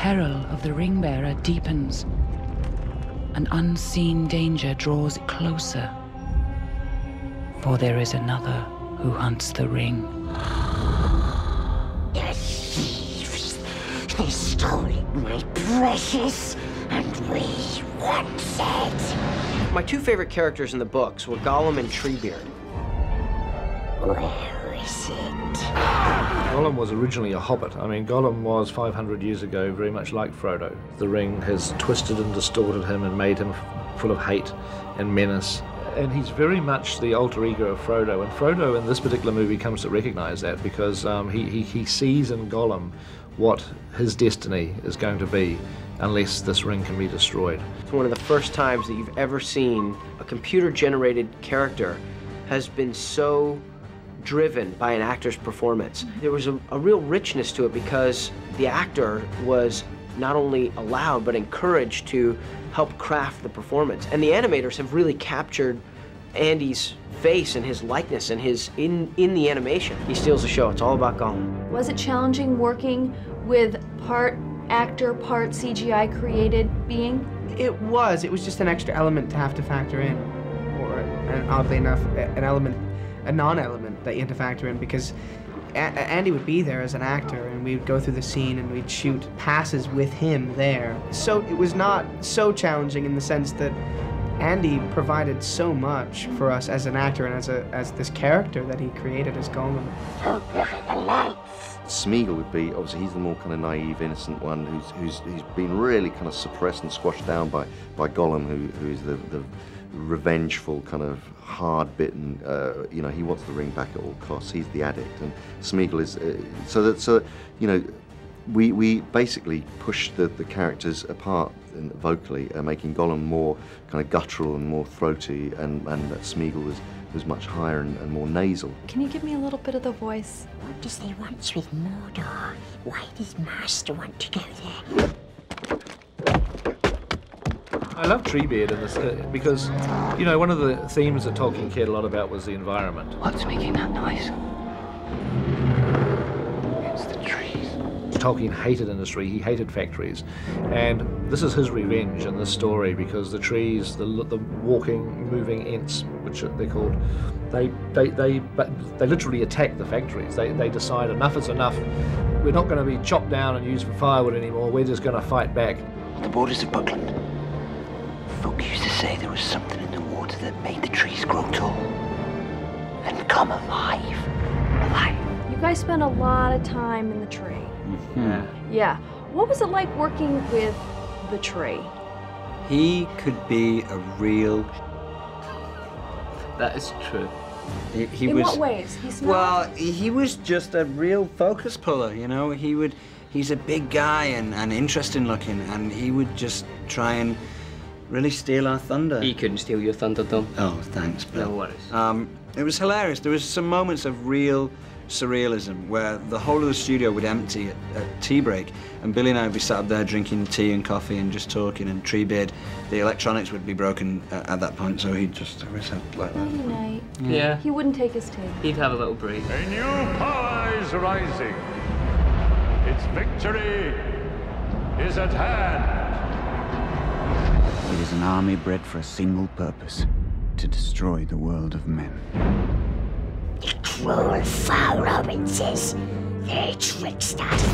peril of the ring-bearer deepens. An unseen danger draws closer. For there is another who hunts the ring. The thieves! They stole my precious, and we want it. My two favorite characters in the books were Gollum and Treebeard. Where is it? Gollum was originally a hobbit. I mean, Gollum was 500 years ago very much like Frodo. The ring has twisted and distorted him and made him full of hate and menace. And he's very much the alter ego of Frodo. And Frodo in this particular movie comes to recognize that because he sees in Gollum what his destiny is going to be unless this ring can be destroyed. It's one of the first times that you've ever seen a computer-generated character has been so driven by an actor's performance. There was a real richness to it because the actor was not only allowed but encouraged to help craft the performance. And the animators have really captured Andy's face and his likeness and his in the animation. He steals the show. It's all about Gollum. Was it challenging working with part actor, part CGI created being? It was just an extra element to have to factor in, or oddly enough, a non-element that you had to factor in, because Andy would be there as an actor and we'd go through the scene and we'd shoot passes with him there. So it was not so challenging in the sense that Andy provided so much for us as an actor and as this character that he created as Gollum. Smeagol would be, obviously he's the more kind of naive, innocent one who's been really kind of suppressed and squashed down by Gollum, who is the revengeful, kind of hard-bitten, you know, he wants the ring back at all costs. He's the addict, and Smeagol is so you know, we basically push the characters apart vocally, making Gollum more kind of guttural and more throaty, and Smeagol was much higher and more nasal. Can you give me a little bit of the voice? What does he want with Mordor? Why does Master want to go there? I love Treebeard in this because, you know, one of the themes that Tolkien cared a lot about was the environment. What's making that noise? It's the trees. Tolkien hated industry, he hated factories, and this is his revenge in this story because the trees, the walking, moving Ents, which they're called, they literally attack the factories. They decide enough is enough. We're not going to be chopped down and used for firewood anymore. We're just going to fight back. On the borders of Buckland, folk used to say there was something in the water that made the trees grow tall and come alive. You guys spent a lot of time in the tree. Yeah. What was it like working with the tree? He could be a real... That is true. He in was, what ways? He's not... Well, he was just a real focus puller, you know. He's a big guy and interesting looking, and he would just try and really steal our thunder. He couldn't steal your thunder, though. Oh, thanks, Bill. No worries. It was hilarious. There was some moments of real surrealism where the whole of the studio would empty at tea break, and Billy and I would be sat up there drinking tea and coffee and just talking, and Treebeard, the electronics would be broken at that point, so he'd just always have like that. Night. Yeah. He wouldn't take his tea. He'd have a little break. A new power is rising. Its victory is at hand. It is an army bred for a single purpose, to destroy the world of men. The cruel foul Robinsons, they're tricksters.